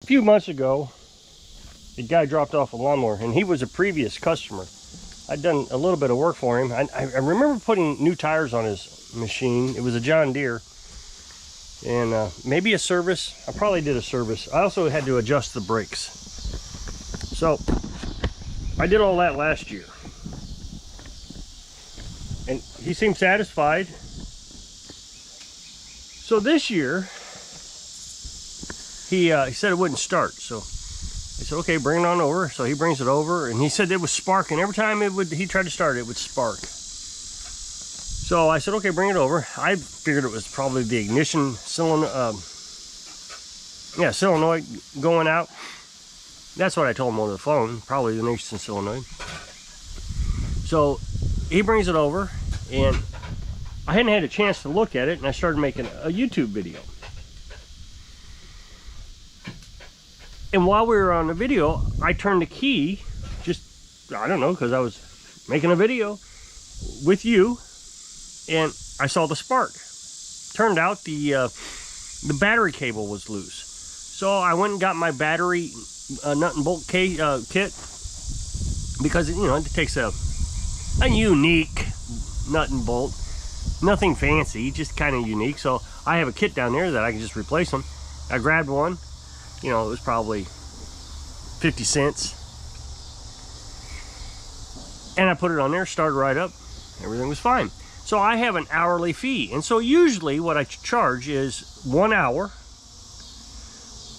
A few months ago, the guy dropped off a lawnmower, and he was a previous customer. I'd done a little bit of work for him. I remember putting new tires on his machine. It was a John Deere, and maybe a service. I probably did a service. I also had to adjust the brakes. So I did all that last year, and he seemed satisfied. So this year, he said it wouldn't start. So I said, okay, bring it on over. So he brings it over, and he said it was sparking. Every time he tried to start it, it would spark. So I said, okay, bring it over. I figured it was probably the ignition solenoid going out. That's what I told him over the phone, probably the ignition solenoid. So he brings it over, and I hadn't had a chance to look at it, and I started making a YouTube video. And while we were on the video, I turned the key, just, I don't know, because I was making a video with you, and I saw the spark. Turned out the battery cable was loose. So I went and got my battery nut and bolt kit, because, you know, it takes a unique nut and bolt. Nothing fancy, just kind of unique. So I have a kit down there that I can just replace them. I grabbed one. You know, it was probably 50 cents. And I put it on there, started right up. Everything was fine. So I have an hourly fee. And so usually what I charge is 1 hour,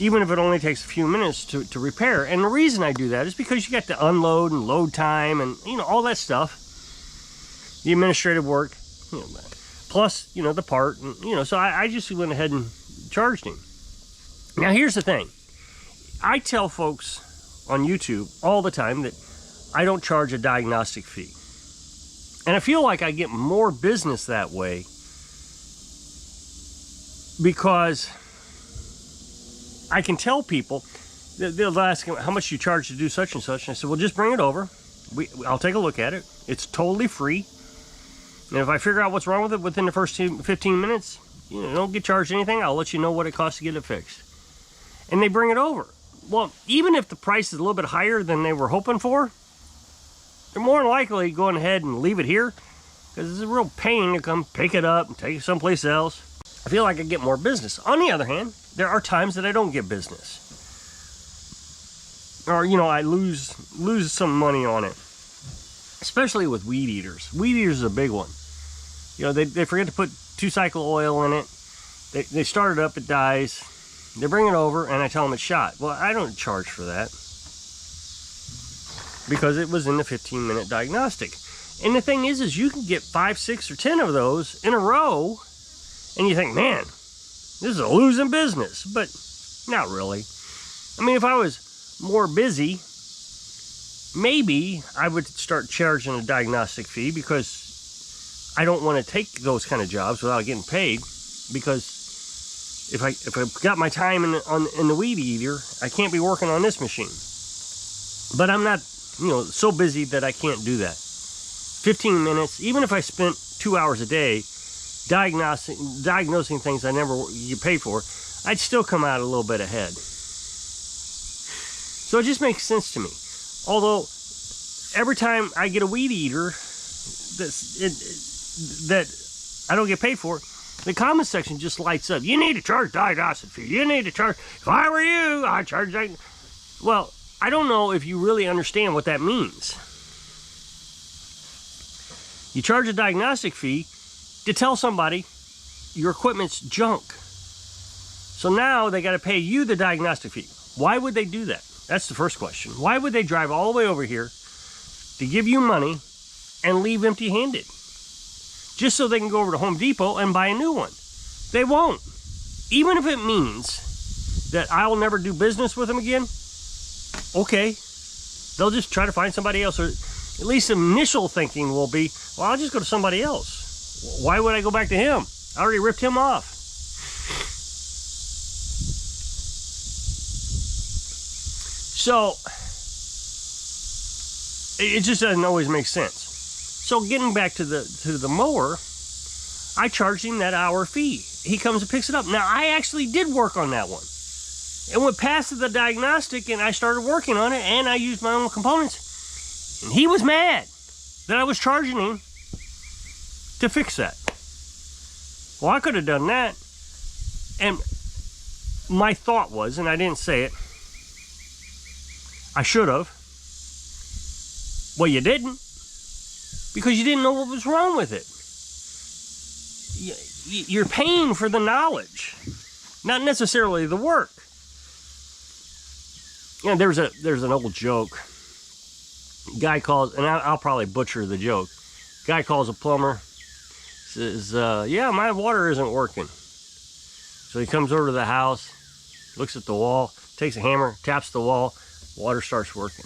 even if it only takes a few minutes to repair. And the reason I do that is because you got to unload and load time and, you know, all that stuff. The administrative work, you know, plus, you know, the part. And, you know, so I just went ahead and charged him. Now, here's the thing. I tell folks on YouTube all the time that I don't charge a diagnostic fee. And I feel like I get more business that way because I can tell people, they'll ask how much you charge to do such and such. And I said, well, just bring it over. I'll take a look at it. It's totally free. And if I figure out what's wrong with it within the first 15 minutes, you know, don't get charged anything. I'll let you know what it costs to get it fixed. And they bring it over. Well, even if the price is a little bit higher than they were hoping for, they're more than likely going ahead and leave it here because it's a real pain to come pick it up and take it someplace else. I feel like I get more business. On the other hand, there are times that I don't get business. Or, you know, I lose some money on it. Especially with weed eaters. Weed eaters is a big one. You know, they forget to put 2-cycle oil in it. They start it up, it dies. They bring it over, and I tell them it's shot. Well, I don't charge for that because it was in the 15-minute diagnostic. And the thing is you can get 5, 6, or 10 of those in a row, and you think, man, this is a losing business. But not really. I mean, if I was more busy, maybe I would start charging a diagnostic fee because I don't want to take those kind of jobs without getting paid, because if I got my time in the weed eater, I can't be working on this machine. But I'm not, you know, so busy that I can't do that. 15 minutes, even if I spent 2 hours a day diagnosing things I never get paid for, I'd still come out a little bit ahead. So it just makes sense to me. Although every time I get a weed eater that I don't get paid for, the comment section just lights up. You need to charge diagnostic fee. You need to charge. If I were you, I'd charge that. Well, I don't know if you really understand what that means. You charge a diagnostic fee to tell somebody your equipment's junk. So now they got to pay you the diagnostic fee. Why would they do that? That's the first question. Why would they drive all the way over here to give you money and leave empty-handed? Just so they can go over to Home Depot and buy a new one. They won't. Even if it means that I'll never do business with them again, okay. They'll just try to find somebody else. Or at least initial thinking will be, well, I'll just go to somebody else. Why would I go back to him? I already ripped him off. So it just doesn't always make sense. So getting back to the mower, I charged him that hour fee. He comes and picks it up. Now, I actually did work on that one. It went past the diagnostic, and I started working on it, and I used my own components. And he was mad that I was charging him to fix that. Well, I could have done that. And my thought was, and I didn't say it, I should have. Well, you didn't, because you didn't know what was wrong with it. You're paying for the knowledge, not necessarily the work. You know, there's an old joke. Guy calls, and I'll probably butcher the joke. Guy calls a plumber, says, yeah, my water isn't working. So he comes over to the house, looks at the wall, takes a hammer, taps the wall, water starts working.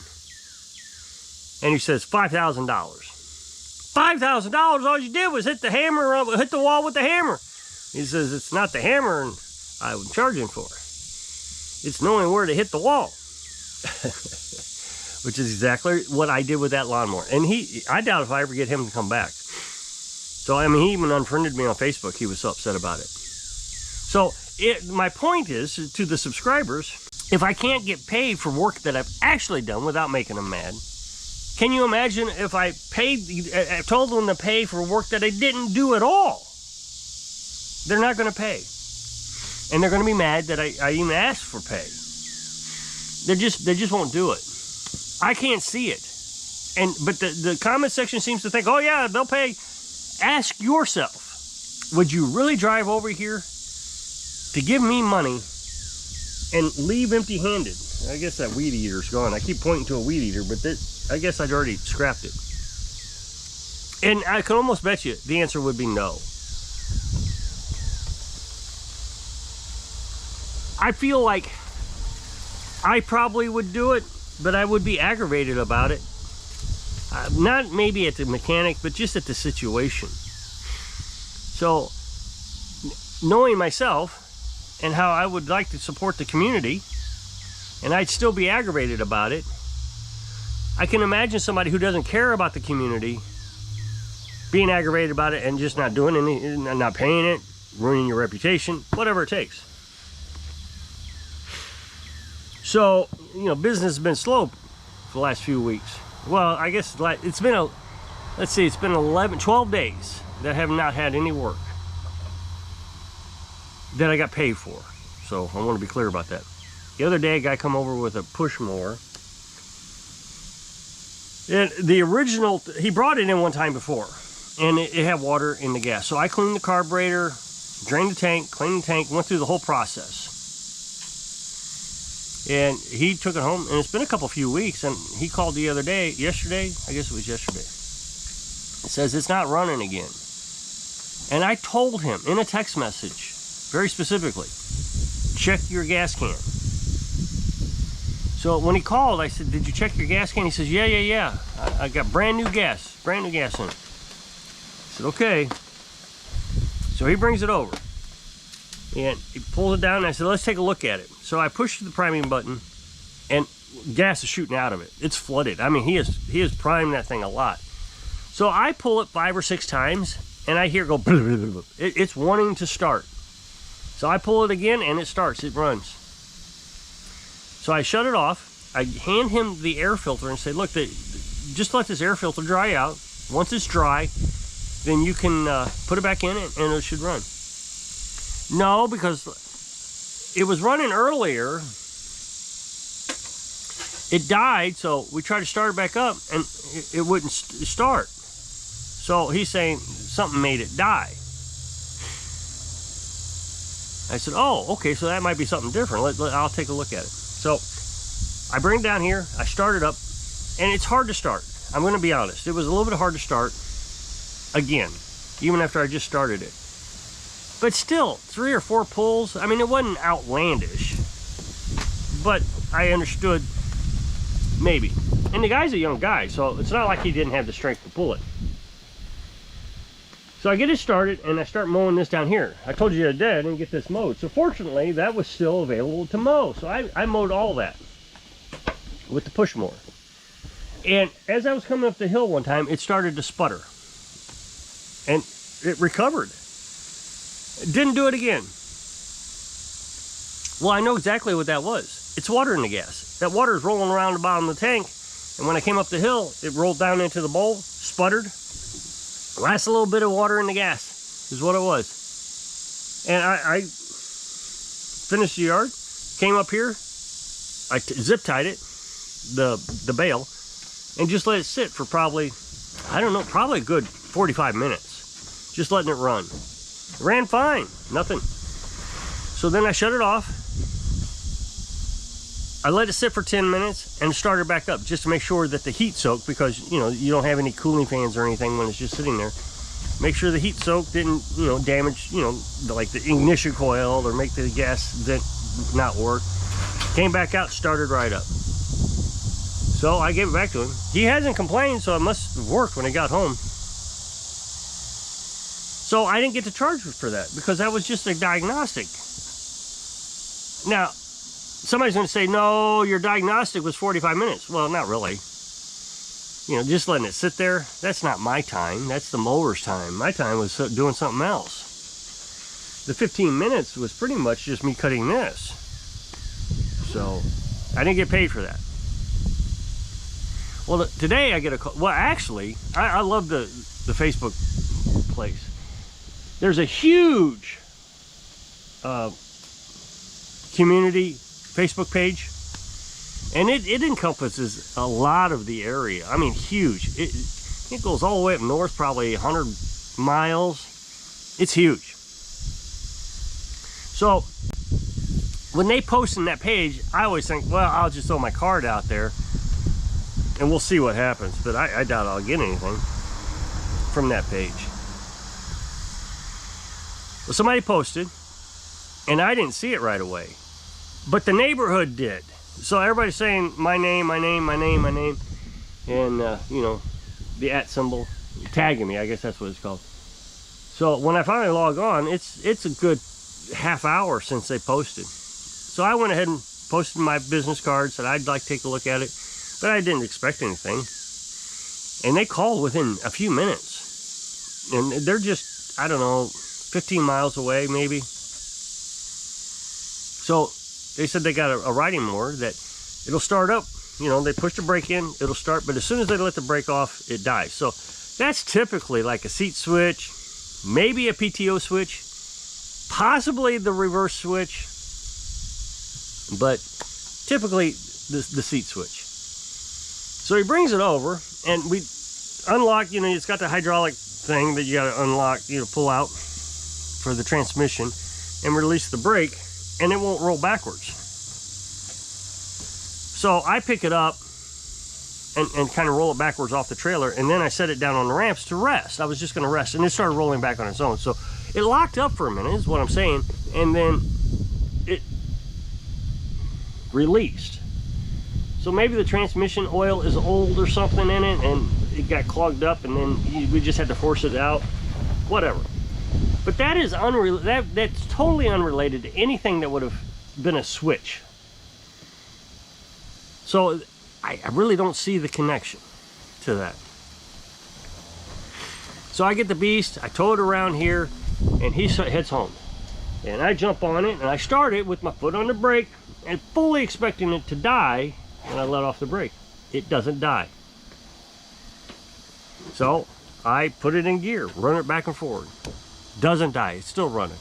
And he says, $5,000. $5,000, all you did was hit the wall with the hammer. He says, it's not the hammer I'm charging for. It's knowing where to hit the wall. Which is exactly what I did with that lawnmower. And I doubt if I ever get him to come back. So, I mean, he even unfriended me on Facebook. He was so upset about it. So, my point is, to the subscribers, if I can't get paid for work that I've actually done without making them mad, can you imagine if I told them to pay for work that I didn't do at all? They're not going to pay. And they're going to be mad that I even asked for pay. They just won't do it. I can't see it. But the comment section seems to think, oh yeah, they'll pay. Ask yourself, would you really drive over here to give me money and leave empty-handed? I guess that weed eater's gone. I keep pointing to a weed eater, but I guess I'd already scrapped it. And I can almost bet you the answer would be no. I feel like I probably would do it, but I would be aggravated about it. Not maybe at the mechanic, but just at the situation. So, knowing myself and how I would like to support the community, and I'd still be aggravated about it, I can imagine somebody who doesn't care about the community being aggravated about it and just not doing anything, not paying it, ruining your reputation, whatever it takes. So, you know, business has been slow for the last few weeks. Well, I guess it's been let's see, it's been 12 days that I have not had any work that I got paid for. So I want to be clear about that. The other day, a guy come over with a push mower. And the original, he brought it in one time before, and it had water in the gas. So I cleaned the carburetor, drained the tank, cleaned the tank, went through the whole process. And he took it home, and it's been a few weeks, and he called the other day, yesterday, I guess it was yesterday. It says it's not running again. And I told him in a text message, very specifically, check your gas can. So when he called, I said, did you check your gas can? He says, yeah. I got brand new gas in it. I said, okay. So he brings it over. And he pulls it down, and I said, let's take a look at it. So I pushed the priming button, and gas is shooting out of it. It's flooded. I mean, he has primed that thing a lot. So I pull it 5 or 6 times, and I hear it go, blah, blah, blah, blah. It's wanting to start. So I pull it again, and it starts. It runs. So I shut it off. I hand him the air filter and say, look, just let this air filter dry out. Once it's dry, then you can put it back in it, and it should run. No, because it was running earlier. It died, so we tried to start it back up, and it wouldn't start. So he's saying something made it die. I said, oh, okay, so that might be something different. I'll take a look at it. So I bring it down here, I start it up, and it's hard to start. I'm going to be honest. It was a little bit hard to start again, even after I just started it. But still, 3 or 4 pulls. I mean, it wasn't outlandish, but I understood maybe. And the guy's a young guy, so it's not like he didn't have the strength to pull it. So I get it started, and I start mowing this down here. I told you the other day I didn't get this mowed. So fortunately, that was still available to mow. So I mowed all that with the push mower. And as I was coming up the hill one time, it started to sputter. And it recovered. It didn't do it again. Well, I know exactly what that was. It's water in the gas. That water is rolling around the bottom of the tank, and when I came up the hill, it rolled down into the bowl, sputtered. Last little bit of water in the gas is what it was. And I finished the yard, came up here, I zip tied it, the bale, and just let it sit for probably, I don't know, probably a good 45 minutes. Just letting it run. It ran fine, nothing. So then I shut it off. I let it sit for 10 minutes and started back up just to make sure that the heat soaked, because, you know, you don't have any cooling fans or anything when it's just sitting there. Make sure the heat soak didn't, you know, damage, you know, like the ignition coil or make the gas vent not work. Came back out, started right up. So I gave it back to him. He hasn't complained, so it must have worked when he got home. So I didn't get to charge for that because that was just a diagnostic. Now, somebody's going to say, no, your diagnostic was 45 minutes. Well, not really. You know, just letting it sit there, that's not my time. That's the mower's time. My time was doing something else. The 15 minutes was pretty much just me cutting this. So I didn't get paid for that. Well, today I get a call. Well, actually, I love the Facebook place. There's a huge community Facebook page, and it encompasses a lot of the area. I mean, huge. It goes all the way up north, probably 100 miles. It's huge. So when they post in that page, I always think, well, I'll just throw my card out there and we'll see what happens. But I doubt I'll get anything from that page. Well, somebody posted, and I didn't see it right away, but the neighborhood did. So everybody's saying my name, my name, my name, my name, and you know, the @ symbol, tagging me. I guess that's what it's called. So when I finally log on, it's a good half hour since they posted. So I went ahead and posted my business card, said I'd like to take a look at it, but I didn't expect anything. And they called within a few minutes, and they're just, I don't know, 15 miles away maybe. So they said they got a riding mower that it'll start up. You know, they push the brake in, it'll start, but as soon as they let the brake off, it dies. So that's typically like a seat switch, maybe a PTO switch, possibly the reverse switch, but typically the seat switch. So he brings it over, and we unlock, you know, it's got the hydraulic thing that you got to unlock, you know, pull out for the transmission and release the brake, and it won't roll backwards. So I pick it up and kind of roll it backwards off the trailer, and then I set it down on the ramps to rest. I was just going to rest, and it started rolling back on its own. So it locked up for a minute, is what I'm saying, and then it released. So maybe the transmission oil is old or something in it, and it got clogged up, and then we just had to force it out. Whatever. But that is that's totally unrelated to anything that would have been a switch. So I really don't see the connection to that. So I get the beast, I tow it around here, and he heads home. And I jump on it, and I start it with my foot on the brake, and fully expecting it to die when I let off the brake. It doesn't die. So I put it in gear, run it back and forward. Doesn't die, it's still running.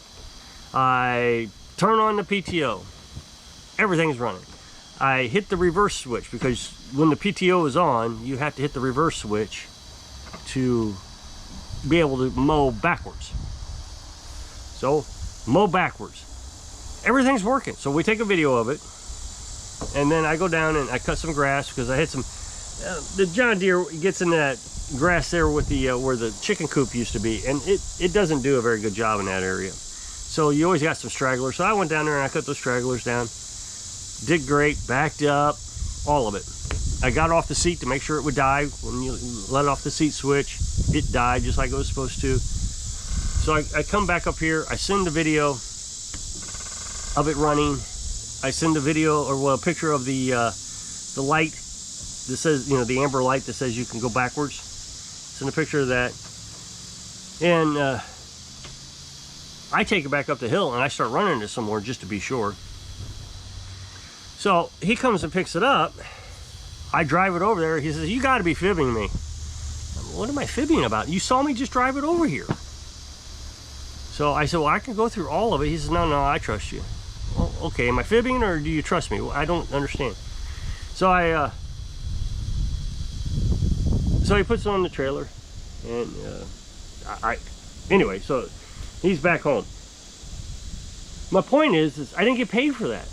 I turn on the PTO, everything's running. I hit the reverse switch, because when the PTO is on, you have to hit the reverse switch to be able to mow backwards. So mow backwards. Everything's working. So we take a video of it, and then I go down and I cut some grass, because I had some the John Deere gets in that grass there with the where the chicken coop used to be, and it doesn't do a very good job in that area. So you always got some stragglers. So I went down there and I cut those stragglers down. Did great, backed up, all of it. I got off the seat to make sure it would die. When you let off the seat switch, it died just like it was supposed to. So I come back up here, I send the video of it running. I send a video, or well, a picture of the light that says, you know, the amber light that says you can go backwards. Send a picture of that. And I take it back up the hill and I start running it some more just to be sure. So he comes and picks it up. I drive it over there. He says, you got to be fibbing me. What am I fibbing about? You saw me just drive it over here. So I said, well, I can go through all of it. He says, no, I trust you. Well, okay, am I fibbing or do you trust me? Well, I don't understand. So so he puts it on the trailer, and anyway, so he's back home. My point is I didn't get paid for that.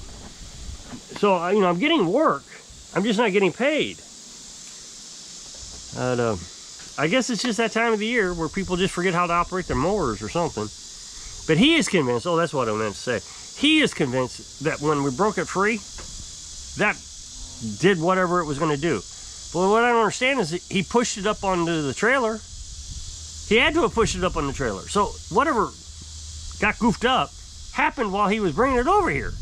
So, you know, I'm getting work. I'm just not getting paid. And, I guess it's just that time of the year where people just forget how to operate their mowers or something. But he is convinced, oh, that's what I meant to say. He is convinced that when we broke it free, that did whatever it was going to do. But what I don't understand is that he pushed it up onto the trailer. He had to have pushed it up on the trailer. So whatever got goofed up happened while he was bringing it over here.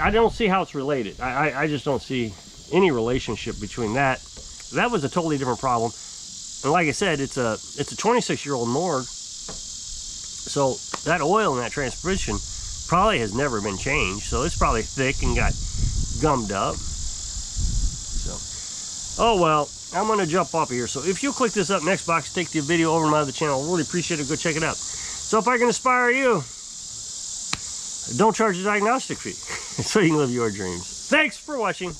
I don't see how it's related. I just don't see any relationship between that. That was a totally different problem. And like I said, it's a 26-year-old mower. So that oil in that transmission probably has never been changed. So it's probably thick and got gummed up. So, oh well, I'm gonna jump off of here. So if you'll click this up next box, take the video over to my other channel. I really appreciate it. Go check it out. So if I can inspire you, don't charge a diagnostic fee so you can live your dreams. Thanks for watching.